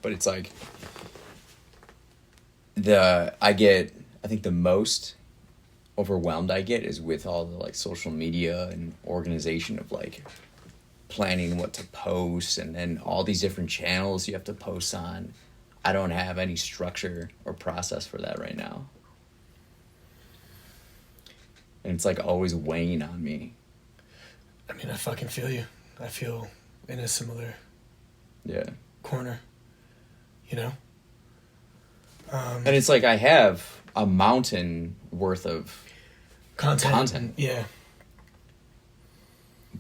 But it's like I think the most overwhelmed I get is with all the like social media and organization of like planning what to post and then all these different channels you have to post on. I don't have any structure or process for that right now. And it's like always weighing on me. I mean, I fucking feel you. I feel in a similar corner, you know? And it's like I have a mountain worth of content. Yeah.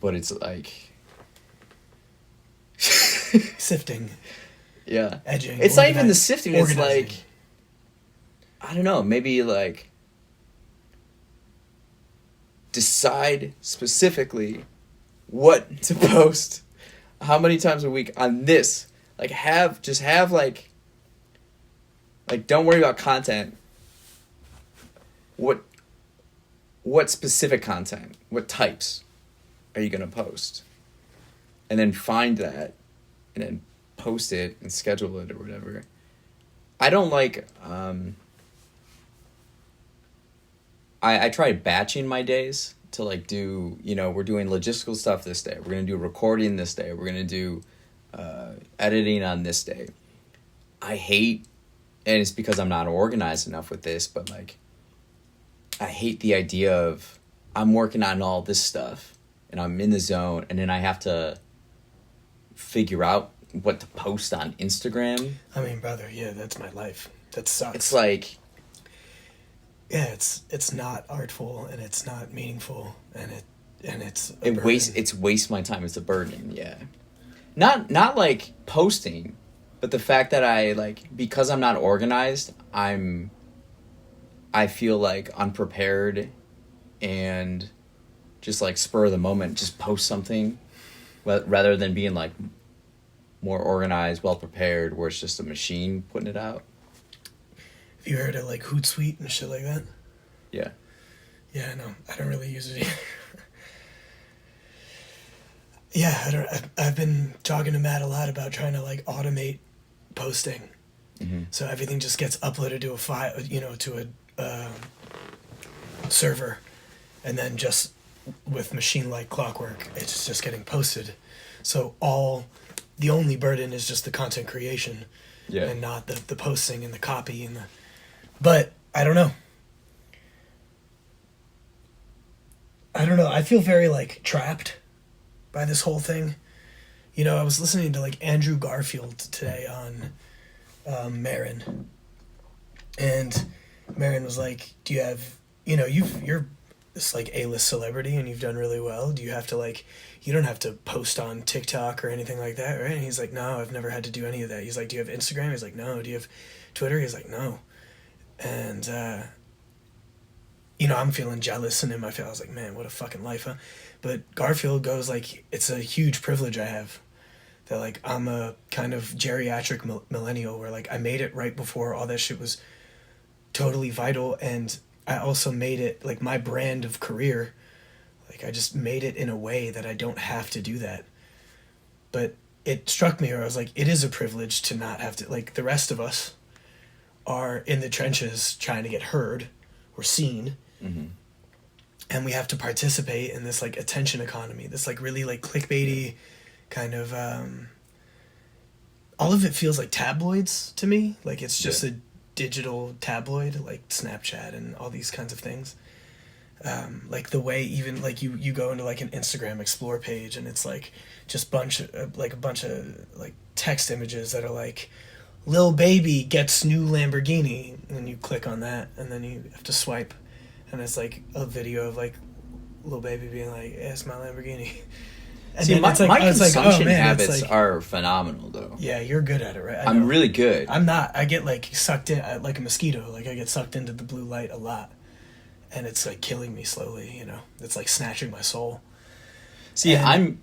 But it's like... Sifting. Yeah. Edging. It's not even the sifting. Organizing. It's like... I don't know. Maybe like... Decide specifically what to post how many times a week on this. Like have like don't worry about content. What specific content? What types are you going to post? And then find that and then post it and schedule it or whatever. I don't like I tried batching my days to like do, we're doing logistical stuff this day. We're going to do recording this day. We're going to do editing on this day. I hate, and it's because I'm not organized enough with this, but like, I hate the idea of I'm working on all this stuff and I'm in the zone and then I have to figure out what to post on Instagram. I mean, brother, yeah, that's my life. That sucks. It's like... Yeah, it's not artful and it's not meaningful and it's wastes my time. It's a burden, yeah. Not like posting, but the fact that I like because I'm not organized, I feel like unprepared and just like spur of the moment, just post something rather than being like more organized, well prepared, where it's just a machine putting it out. Have you heard of like Hootsuite and shit like that? Yeah. Yeah, no, I don't really use it either. Yeah, I've been talking to Matt a lot about trying to like automate posting. Mm-hmm. So everything just gets uploaded to a file, to a server, and then just with machine-like clockwork, it's just getting posted. So the only burden is just the content creation, and not the posting and the copy and the. But I don't know. I feel very like trapped by this whole thing. I was listening to like Andrew Garfield today on Marin, and Marin was like, "Do you have you're this like A-list celebrity and you've done really well. Do you have to like you don't have to post on TikTok or anything like that, right?" And he's like, "No, I've never had to do any of that." He's like, "Do you have Instagram?" He's like, "No." "Do you have Twitter?" He's like, "No." And I'm feeling jealous, and in my face I was like, man, what a fucking life, huh? But Garfield goes like, it's a huge privilege I have that like I'm a kind of geriatric millennial where like I made it right before all that shit was totally vital, and I also made it like my brand of career. Like I just made it in a way that I don't have to do that. But it struck me where I was like, it is a privilege to not have to, like the rest of us are in the trenches trying to get heard or seen. Mm-hmm. And we have to participate in this like attention economy, this like really like clickbaity kind of all of it feels like tabloids to me. Like it's just a digital tabloid, like Snapchat and all these kinds of things. Like the way even like you go into like an Instagram explore page and it's like just a bunch of like text images that are like Lil Baby gets new Lamborghini, and you click on that and then you have to swipe and it's like a video of like Lil Baby being like, "Yeah, it's my Lamborghini." And see, my consumption habits like, are phenomenal though. Yeah, you're good at it, right? I'm really good. I'm not. I get like sucked in like a mosquito. Like I get sucked into the blue light a lot. And it's like killing me slowly, It's like snatching my soul. See, I'm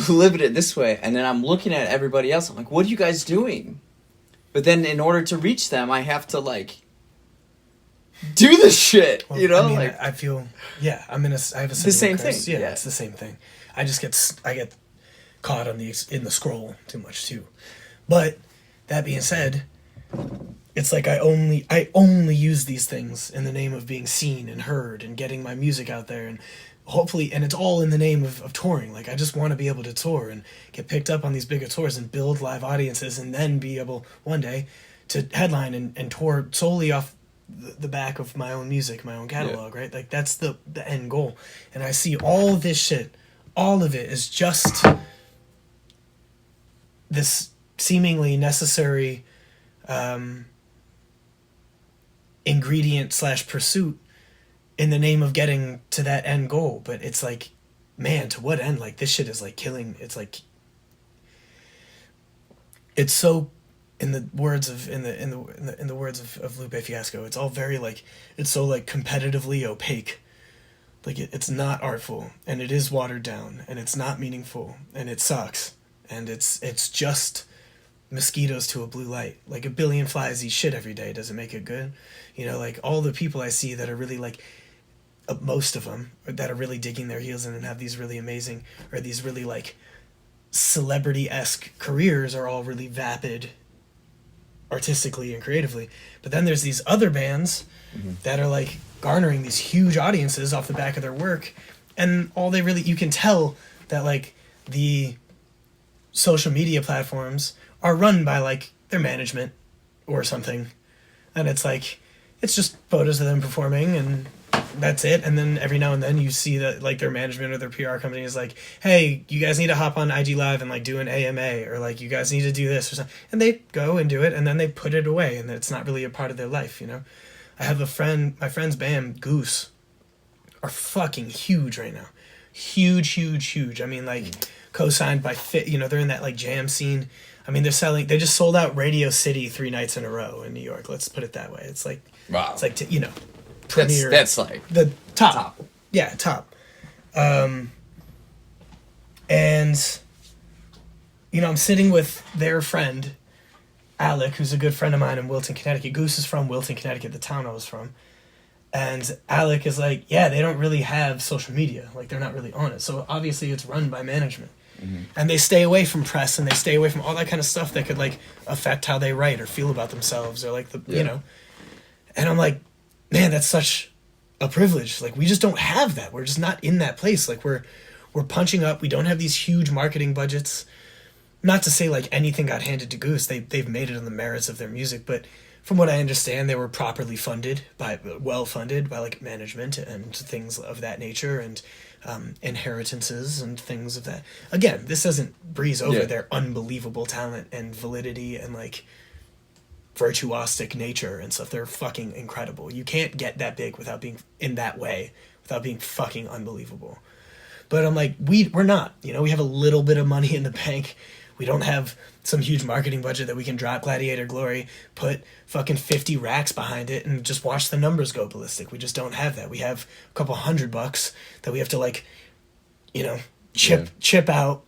living it this way, and then I'm looking at everybody else. I'm like, what are you guys doing? But then in order to reach them, I have to like do this shit, well, I mean, like I feel, I have a the same thing. Yeah, it's the same thing. I get caught in the scroll too much too. But that being said, it's like I only use these things in the name of being seen and heard and getting my music out there, and hopefully, and it's all in the name of touring. Like, I just want to be able to tour and get picked up on these bigger tours and build live audiences, and then be able one day to headline and tour solely off the back of my own music, my own catalog, right? Like, that's the end goal. And I see all this shit, all of it is just this seemingly necessary ingredient / pursuit in the name of getting to that end goal. But it's like, man, to what end? Like, this shit is like killing. It's like, it's so, in the words of Lupe Fiasco, it's all very like, it's so like competitively opaque. Like, it's not artful, and it is watered down, and it's not meaningful, and it sucks, and it's just mosquitoes to a blue light. Like, a billion flies eat shit every day. Doesn't make it good. You know, like, all the people I see that are really like, most of them that are really digging their heels in and have these really amazing, or these really like celebrity-esque careers, are all really vapid artistically and creatively. But then there's these other bands that are like garnering these huge audiences off the back of their work, and all they really, you can tell that like the social media platforms are run by like their management or something, and it's like, it's just photos of them performing and that's it. And then every now and then you see that like their management or their PR company is like, hey, you guys need to hop on IG Live and like do an AMA, or like, you guys need to do this or something, and they go and do it, and then they put it away, and it's not really a part of their life, you know. I have my friend's band Goose are fucking huge right now, huge. I mean, like, co-signed by Fit, you know, they're in that like jam scene. I mean, they just sold out Radio City 3 nights in a row in New York. Let's put it that way. It's like, wow. It's like, you know, premier. That's like the top. Yeah, top. And, you know, I'm sitting with their friend, Alec, who's a good friend of mine in Wilton, Connecticut. Goose is from Wilton, Connecticut, the town I was from. And Alec is like, yeah, they don't really have social media. Like, they're not really on it. So obviously it's run by management. And they stay away from press, and they stay away from all that kind of stuff that could like affect how they write or feel about themselves, or like you know. And I'm like, man, that's such a privilege. Like, we just don't have that. We're just not in that place. Like, we're punching up. We don't have these huge marketing budgets. Not to say like anything got handed to Goose. They've made it on the merits of their music, but from what I understand, they were properly funded well funded by like management and things of that nature, and inheritances and things of that. Again, this doesn't breeze over their unbelievable talent and validity and like virtuosic nature and stuff. They're fucking incredible. You can't get that big without being in that way, without being fucking unbelievable. But I'm like, we're not, you know, we have a little bit of money in the bank. We don't have some huge marketing budget that we can drop Gladiator Glory, put fucking 50 racks behind it, and just watch the numbers go ballistic. We just don't have that. We have a couple $100 that we have to like, you know, chip out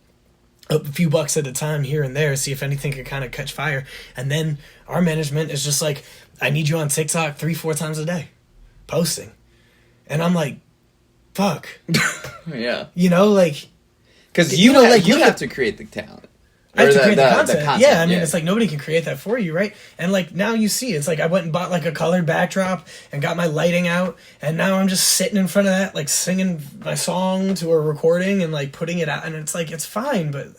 a few bucks at a time here and there, see if anything can kind of catch fire. And then our management is just like, I need you on TikTok 3-4 times a day, posting. And I'm like, fuck. Yeah. You know, like, because you have to create the talent. I have to create the content. Yeah, I mean, yeah. It's like nobody can create that for you, right? And like now you see, it's like I went and bought like a colored backdrop and got my lighting out, and now I'm just sitting in front of that, like singing my song to a recording and like putting it out, and it's like, it's fine, but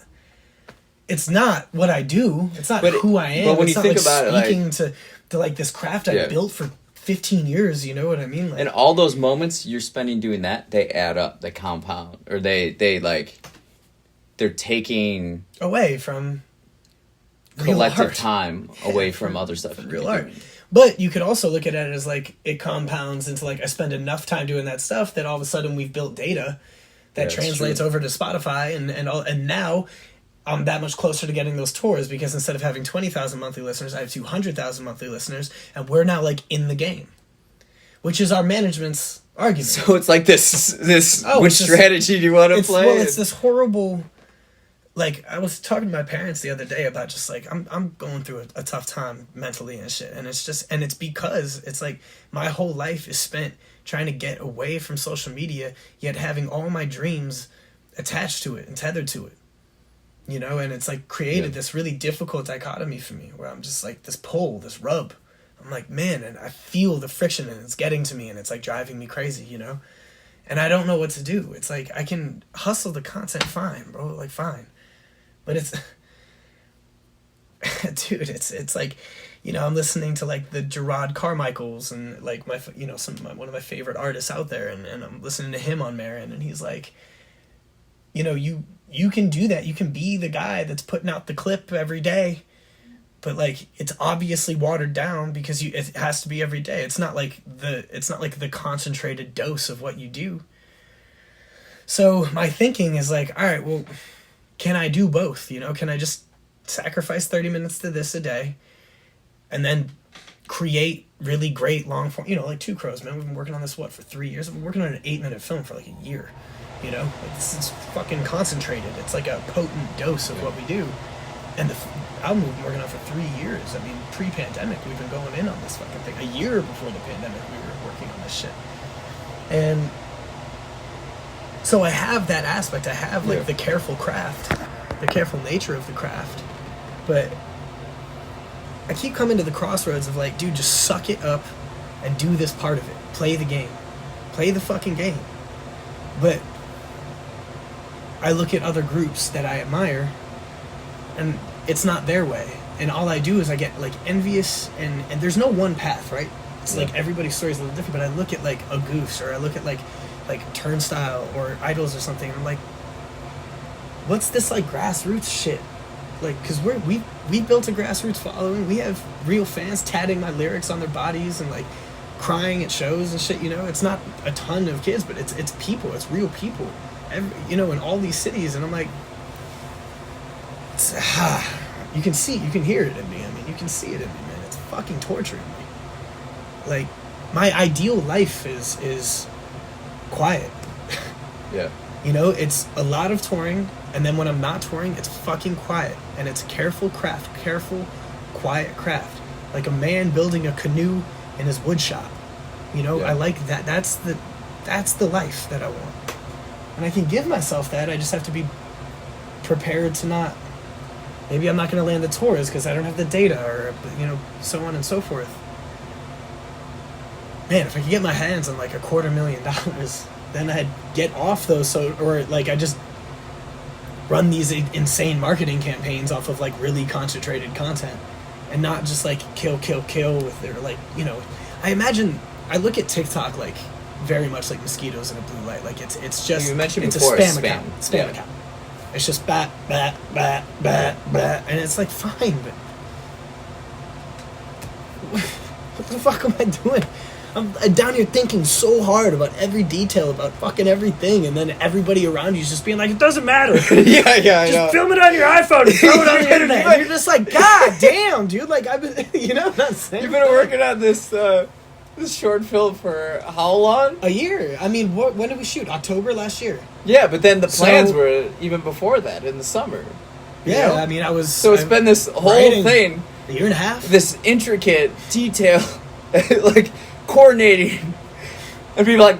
it's not what I do. It's not who I am. But when it's you not think like about speaking it, to like this craft I built for 15 years, you know what I mean? Like, and all those moments you're spending doing that, they add up, they compound, or they like, they're taking away from collective time away from other stuff. Real art. But you could also look at it as like, it compounds into like, I spend enough time doing that stuff that all of a sudden we've built data that translates over to Spotify, and now I'm that much closer to getting those tours, because instead of having 20,000 monthly listeners, I have 200,000 monthly listeners, and we're now like in the game, which is our management's argument. So it's like this which strategy do you want to play? Well, it's this horrible. Like, I was talking to my parents the other day about just like, I'm going through a tough time mentally and shit, and it's because it's like my whole life is spent trying to get away from social media, yet having all my dreams attached to it and tethered to it. you know, and it's like created Yeah. this really difficult dichotomy for me where I'm just like this pull, this rub. I'm like, man, and I feel the friction and it's getting to me and it's like driving me crazy, you know? And I don't know what to do. It's like I can hustle the content fine, bro, like fine. But it's dude, it's like, you know, I'm listening to like the Gerard Carmichaels and like my, you know, one of my favorite artists out there, and I'm listening to him on Marin, and he's like, you know, you can do that. You can be the guy that's putting out the clip every day, but like it's obviously watered down because it has to be every day. It's not like the concentrated dose of what you do. So my thinking is like, all right, well, can I do both? You know, can I just sacrifice 30 minutes to this a day and then create really great long form, you know, like Two Crows, man, we've been working on this, for 3 years? I've been working on an 8-minute film for like a year, you know, like this is fucking concentrated. It's like a potent dose of what we do. And the album we've been working on for 3 years. I mean, pre-pandemic, we've been going in on this fucking thing. A year before the pandemic, we were working on this shit. And so I have that aspect. I have like the careful craft, the careful nature of the craft. But I keep coming to the crossroads of like, dude, just suck it up and do this part of it. Play the game. Play the fucking game. But I look at other groups that I admire and it's not their way. And all I do is I get like envious and there's no one path, right? It's like everybody's story is a little different, but I look at like a Goose or I look at like Turnstile or Idols or something, and I'm like, what's this like grassroots shit? Like, because we built a grassroots following. We have real fans tatting my lyrics on their bodies and like crying at shows and shit, you know? It's not a ton of kids, but it's people. It's real people, you know, in all these cities. And I'm like, you can hear it in me. I mean, you can see it in me, man. It's fucking torturing me. Like, my ideal life is quiet. Yeah. You know, it's a lot of touring, and then when I'm not touring, it's fucking quiet. And it's careful, quiet craft. Like a man building a canoe in his wood shop. You know, I like that. That's the life that I want. And I can give myself that. I just have to be prepared to not... Maybe I'm not going to land the tours because I don't have the data, or, you know, so on and so forth. Man, if I could get my hands on like $250,000, then I'd get off those, or like I just run these insane marketing campaigns off of like really concentrated content, and not just like kill with their, like, you know. I look at TikTok like very much like mosquitoes in a blue light. Like it's just, you mentioned it's before, a spam account. It's just bat, and it's like, fine, but what the fuck am I doing? I'm down here thinking so hard about every detail, about fucking everything, and then everybody around you is just being like, it doesn't matter. Just film it on your iPhone and throw it on the internet. And you're just like, God damn, dude. Like, I've been, you know what I'm saying? You've been working on this short film for how long? A year. I mean, when did we shoot? October last year. Yeah, but then the plans were even before that, in the summer. Yeah, know? I mean, I was... So it's been this whole thing. A year and a half? This intricate detail, like, coordinating. And people like,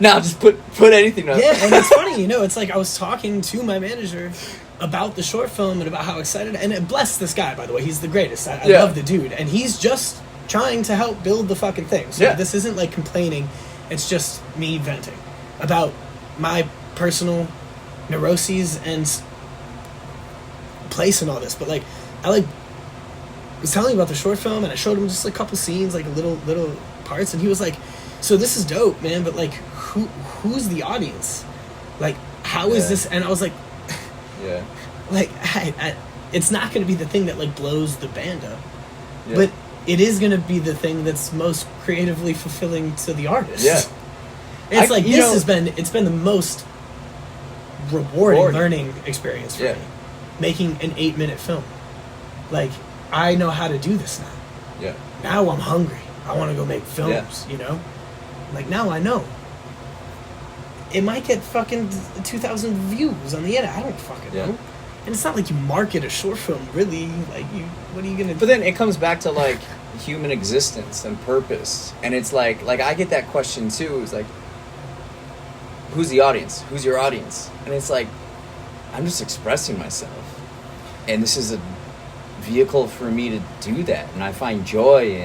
nah, just put anything on. Yeah, and it's funny, you know, it's like I was talking to my manager about the short film and about how excited... And bless this guy, by the way. He's the greatest. I love the dude. And he's just trying to help build the fucking thing. So this isn't, like, complaining. It's just me venting about my personal neuroses and place and all this. But, like, I, like, was telling him about the short film, and I showed him just a couple scenes, like, little parts, and he was like, so this is dope, man, but, like, who's the audience? Like, how is this? And I was like, like, it's not going to be the thing that, like, blows the band up, but it is going to be the thing that's most creatively fulfilling to the artist. It's like, it's been the most rewarding learning experience for me, making an 8-minute film. Like, I know how to do this now. Now I'm hungry. I want to go make films, you know? Like, now I know. It might get fucking 2,000 views on the internet. I don't fucking know. And it's not like you market a short film, really. Like, what are you going to do? But then it comes back to, like, human existence and purpose. And it's like I get that question, too. It's like, who's the audience? Who's your audience? And it's like, I'm just expressing myself. and this is a vehicle for me to do that, and I find joy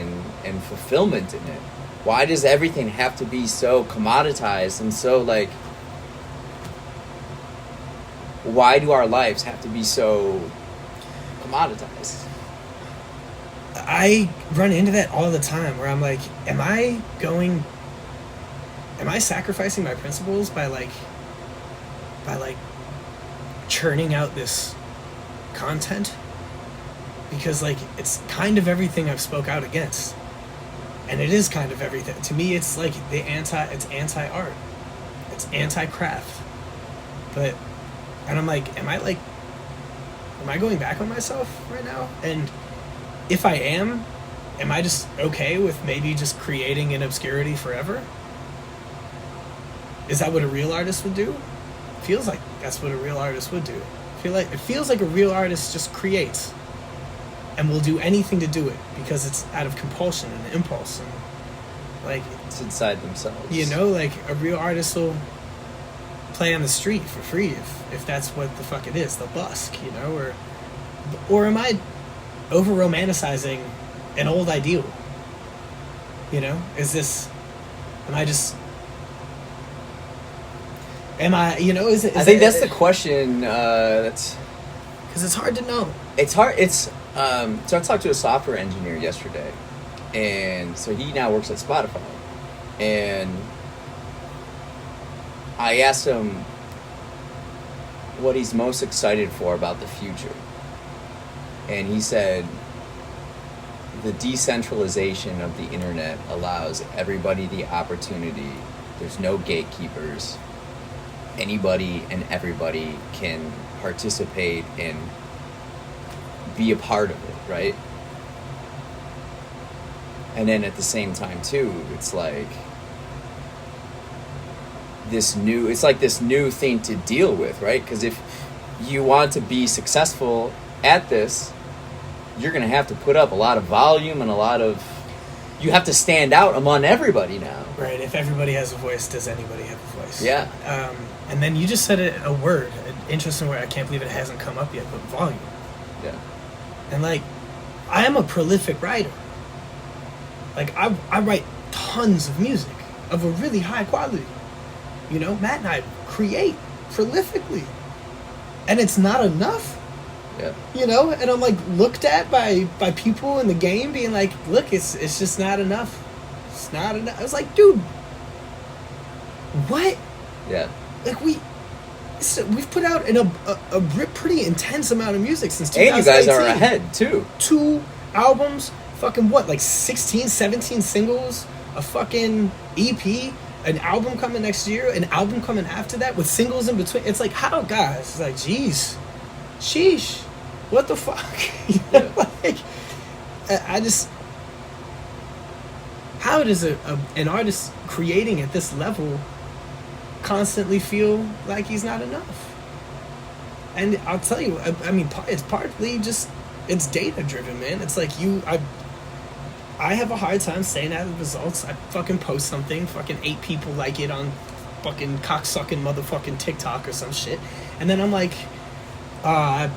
and fulfillment in it. Why does everything have to be so commoditized and so like, why do our lives have to be so commoditized? I run into that all the time where I'm like, am I sacrificing my principles by churning out this content? Because like it's kind of everything I've spoke out against. And it is kind of everything. To me it's like it's anti-art. It's anti-craft. And I'm like, am I going back on myself right now? And if I am I just okay with maybe just creating in obscurity forever? Is that what a real artist would do? Feels like that's what a real artist would do. It feels like a real artist just creates and will do anything to do it because it's out of compulsion and impulse and like It's inside themselves. You know, like a real artist will play on the street for free if that's what the fuck it is, the busk, you know, or am I over romanticizing an old ideal? You know, I think that's the question. That's because it's hard to know. It's hard. So I talked to a software engineer yesterday, and so he now works at Spotify, and I asked him what he's most excited for about the future, and he said the decentralization of the internet allows everybody the opportunity. There's no gatekeepers. Anybody and everybody can participate and be a part of it, right? And then at the same time too, it's like this new thing to deal with, right? Because if you want to be successful at this, you're going to have to put up a lot of volume and you have to stand out among everybody now. Right, if everybody has a voice, does anybody have a voice? Yeah. And then you just said a word, an interesting word, I can't believe it hasn't come up yet, but volume. Yeah. And like, I am a prolific writer. Like, I write tons of music of a really high quality. You know, Matt and I create prolifically. And it's not enough. Yeah. You know, and I'm like looked at by people in the game being like, look, it's just not enough. It's not enough. I was like, dude, what? Yeah. Like we've put out a pretty intense amount of music since 2018. And you guys are ahead too. 2 albums, fucking what, like 16, 17 singles, a fucking EP, an album coming next year, an album coming after that with singles in between. It's like, how, guys? It's like, geez. Sheesh, what the fuck? Yeah. Like, I just, how does an artist creating at this level constantly feel like he's not enough? And I'll tell you, I mean, it's partly just, it's data driven, man. It's like I have a hard time staying out of the results. I fucking post something, fucking 8 people like it on fucking cocksucking motherfucking TikTok or some shit, and then I'm like, I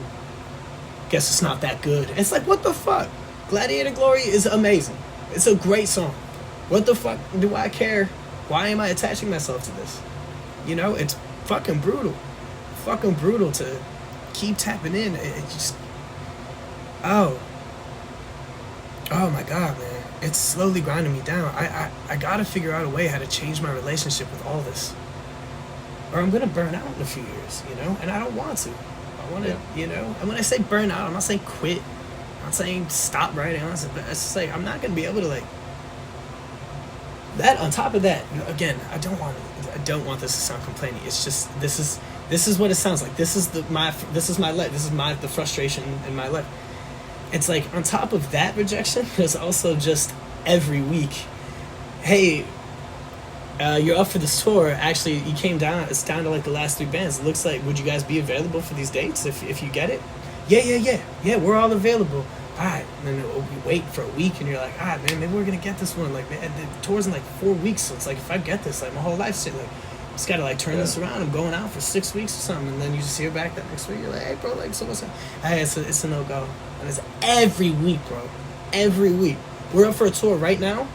guess it's not that good. It's like, what the fuck? Gladiator Glory is amazing. It's a great song. What the fuck do I care? Why am I attaching myself to this? You know, it's fucking brutal. Fucking brutal to keep tapping in. It just... Oh my god, man. It's slowly grinding me down. I gotta figure out a way how to change my relationship with all this. Or I'm gonna burn out in a few years, you know? And I don't want to. I want to, you know, and when I say burn out, I'm not saying quit. I'm not saying stop writing. But it's just like, I'm not going to be able to, like, that on top of that, again, I don't want this to sound complaining. It's just, this is what it sounds like. This is my life. This is the frustration in my life. It's like, on top of that rejection, there's also just every week, hey, you're up for this tour. Actually, you came down. It's down to like the last 3 bands. It looks like, would you guys be available for these dates if you get it? Yeah. We're all available. All right. And then you wait for a week, and you're like, man, maybe we're gonna get this one. Like, man, the tour's in like 4 weeks, so it's like, if I get this, like my whole life's like, Just gotta like turn Yeah. this around. I'm going out for 6 weeks or something, and then you just hear back that next week. You're like, hey, bro, like, so what's up? Hey, it's a no go, and it's every week, bro. Every week. We're up for a tour right now.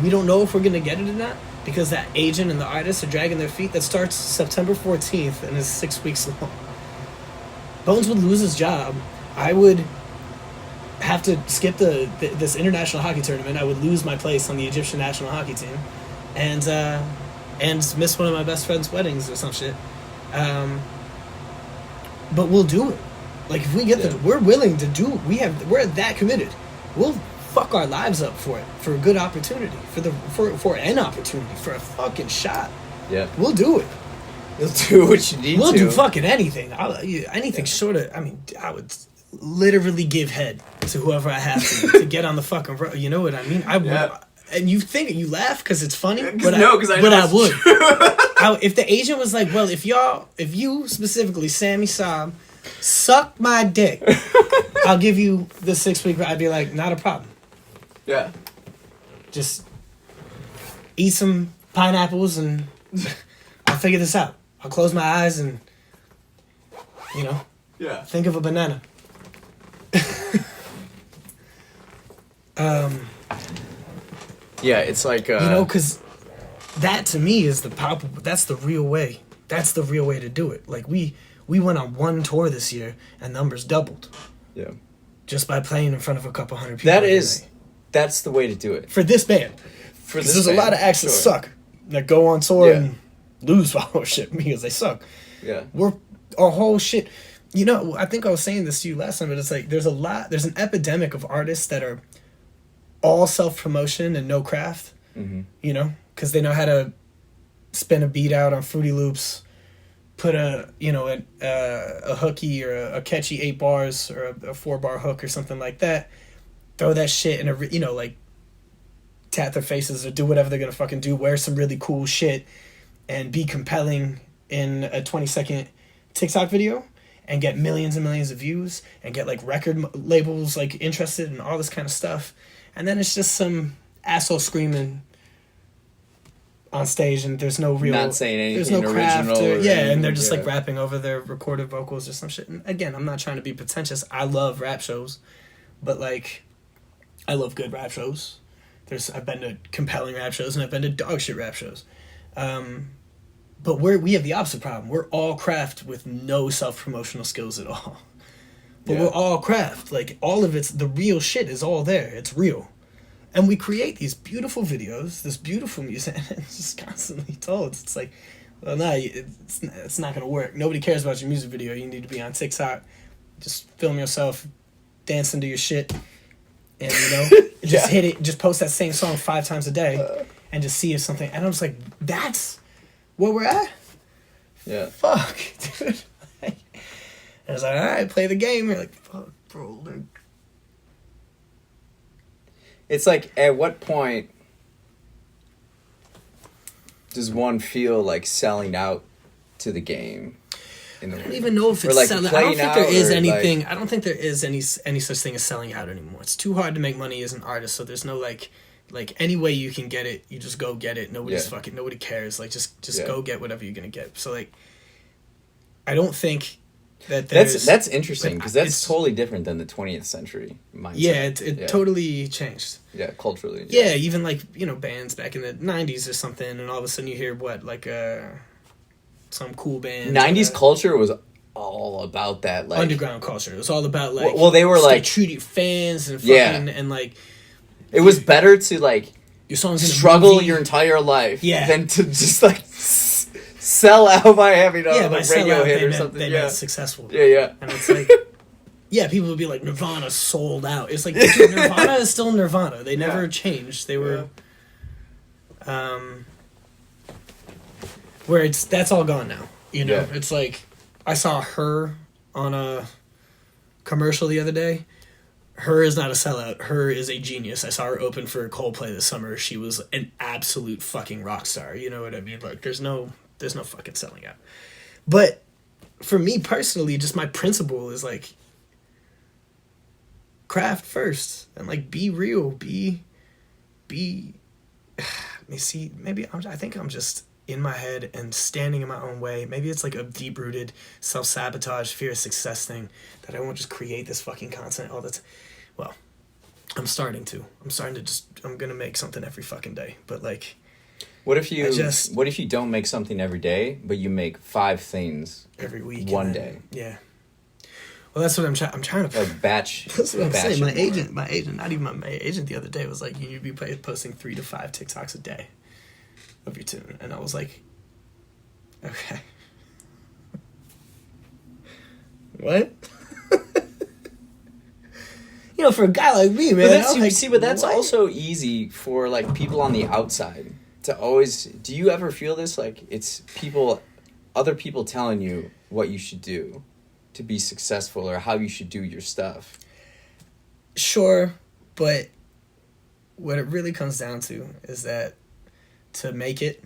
We don't know if we're gonna get it or not because that agent and the artist are dragging their feet. That starts September 14th and is 6 weeks long. Bones would lose his job. I would have to skip this international hockey tournament. I would lose my place on the Egyptian national hockey team, and miss one of my best friend's weddings or some shit. But we'll do it. Like if we get we're willing to do. We're that committed. We'll fuck our lives up for it, for a good opportunity, for an opportunity, for a fucking shot. Yeah. We'll do it. You'll do what you need We'll to. do fucking anything. Anything short of. I mean, I would literally give head to whoever I have to get on the fucking road. You know what I mean? I would. Yeah. And you laugh because it's funny, I but know I would. If the agent was like, well, if you specifically, Sammy Saab, suck my dick, I'll give you the 6 week. I'd be like, not a problem. Yeah. Just eat some pineapples and I'll figure this out. I'll close my eyes and, Yeah. think of a banana. Yeah, it's like because that to me is the palpable. That's the real way. That's the real way to do it. Like we went on one tour this year and numbers doubled yeah. just by playing in front of a couple hundred people. That's the way to do it. For this band. For Because there's a lot of acts that suck that go on tour and lose followership because they suck. Yeah. We're our whole shit. I think I was saying this to you last time, but it's like there's an epidemic of artists that are all self-promotion and no craft, because they know how to spin a beat out on Fruity Loops, put a hooky or a catchy 8 bars or a 4-bar hook or something like that, throw that shit in like tat their faces or do whatever they're gonna fucking do, wear some really cool shit and be compelling in a 20-second TikTok video and get millions and millions of views and get like record labels like interested in all this kind of stuff. And then it's just some asshole screaming on stage, and there's no real, not saying anything, there's no craft, and they're just yeah. like rapping over their recorded vocals or some shit. And again, I'm not trying to be pretentious. I love rap shows, but like, I love good rap shows. I've been to compelling rap shows and I've been to dog shit rap shows, but we have the opposite problem. We're all craft with no self promotional skills at all. But we're all craft. Like, all of the real shit is all there. It's real. And we create these beautiful videos, this beautiful music, and it's just constantly told. It's like, well, no, it's not going to work. Nobody cares about your music video. You need to be on TikTok. Just film yourself dancing to your shit. And, just hit it. Just post that same song 5 times a day and just see if something... And I was like, that's where we're at? Yeah. Fuck, dude. And I was like, all right, play the game. You're like, fuck, bro. Like, it's like, at what point does one feel like selling out to the game? I don't even know if it's like selling. I don't think there is anything. I don't think there is any such thing as selling out anymore. It's too hard to make money as an artist. So there's no like any way you can get it, you just go get it. Nobody cares. Like just go get whatever you're gonna get. So like, I don't think that that's interesting because that's totally different than the 20th century mindset. Yeah, it totally changed. Yeah, culturally. Yeah, even like bands back in the 90s or something, and all of a sudden you hear some cool band. 90s culture was all about that, like underground culture. It was all about like they were like treating fans and fucking and like it was better to like your songs in struggle your entire life than to just like sell out by having a radio hit or something. They meant successful. Yeah. And it's like, people would be like, Nirvana sold out. It's like, dude, Nirvana is still Nirvana. They never changed. They were, where that's all gone now. It's like, I saw Her on a commercial the other day. Her is not a sellout. Her is a genius. I saw her open for Coldplay this summer. She was an absolute fucking rock star. You know what I mean? Like, there's no fucking selling out. But for me personally, just my principle is like, craft first and like be real, be. Let me see. Maybe I think I'm just in my head and standing in my own way. Maybe it's like a deep-rooted self-sabotage, fear of success thing that I won't just create this fucking content all the time. Well, I'm starting to just, I'm gonna make something every fucking day. But like, what if you don't make something every day, but you make 5 things every week, one day? Yeah. Well, that's what I'm trying to. Like batch. That's what I'm saying. My agent, not even my agent, the other day was like, you need to be posting 3 to 5 TikToks a day of your tune, and I was like, okay. What? You know, for a guy like me, man. But that's also easy for like people on the outside to always. Do you ever feel this? Like it's other people telling you what you should do to be successful or how you should do your stuff. Sure, but what it really comes down to is that to make it,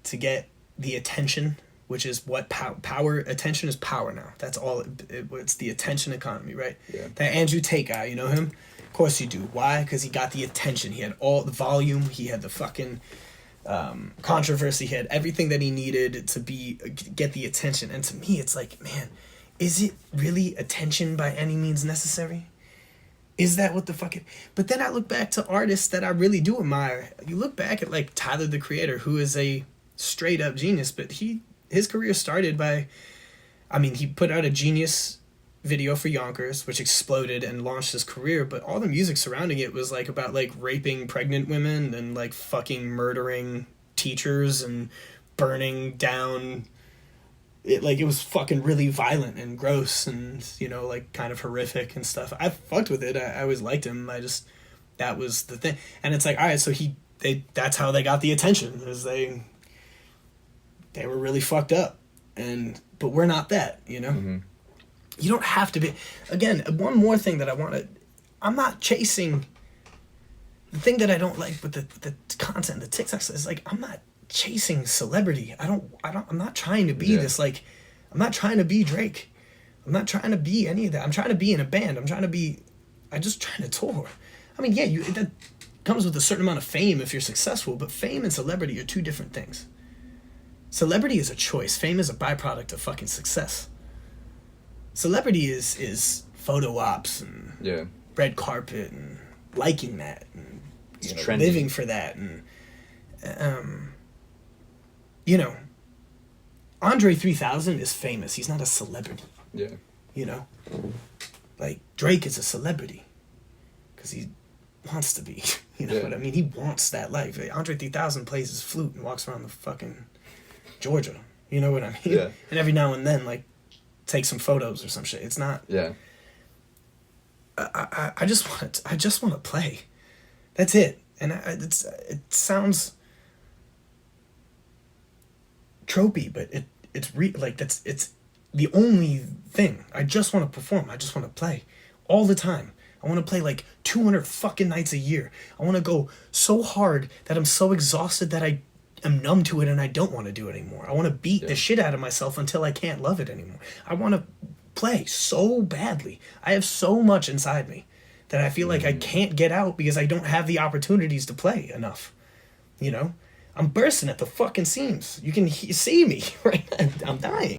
to get the attention, which is what power, attention is power now. That's all, it's the attention economy, right? Yeah. That Andrew Tate guy, you know him? Of course you do. Why? Because he got the attention. He had all the volume, he had the fucking controversy, he had everything that he needed to get the attention. And to me, it's like, man, is it really attention by any means necessary? Is that what the fuck it... But then I look back to artists that I really do admire. You look back at like Tyler, the Creator, who is a straight up genius, but his career started by... I mean, he put out a genius video for Yonkers, which exploded and launched his career, but all the music surrounding it was like about like raping pregnant women and like fucking murdering teachers and burning down... It was fucking really violent and gross and, you know, like kind of horrific and stuff. I fucked with it. I always liked him. That was the thing. And it's like, all right, so that's how they got the attention, is they were really fucked up. But we're not that, you know? Mm-hmm. You don't have to be. Again, one more thing that I'm not chasing. The thing that I don't like with the content, the TikToks, is like, I'm not chasing celebrity. I'm not trying to be this, like, I'm not trying to be Drake. I'm not trying to be any of that. I'm trying to be in a band. I'm just trying to tour. I mean, yeah, that comes with a certain amount of fame if you're successful, but fame and celebrity are 2 different things. Celebrity is a choice. Fame is a byproduct of fucking success. Celebrity is photo ops and red carpet and liking that and living for that and you know, Andre 3000 is famous. He's not a celebrity. Yeah. You know? Like, Drake is a celebrity. Because he wants to be. You know what I mean? He wants that life. Andre 3000 plays his flute and walks around the fucking Georgia. You know what I mean? Yeah. And every now and then, like, take some photos or some shit. It's not... Yeah. I just want to play. That's it. And it sounds... tropey, but it's the only thing. I just want to perform. I just want to play all the time. I want to play like 200 fucking nights a year. I want to go so hard that I'm so exhausted that I am numb to it and I don't want to do it anymore. I want to beat the shit out of myself until I can't love it anymore. I want to play so badly. I have so much inside me that I feel like I can't get out because I don't have the opportunities to play enough. You know? I'm bursting at the fucking seams. You can see me, right? I'm dying.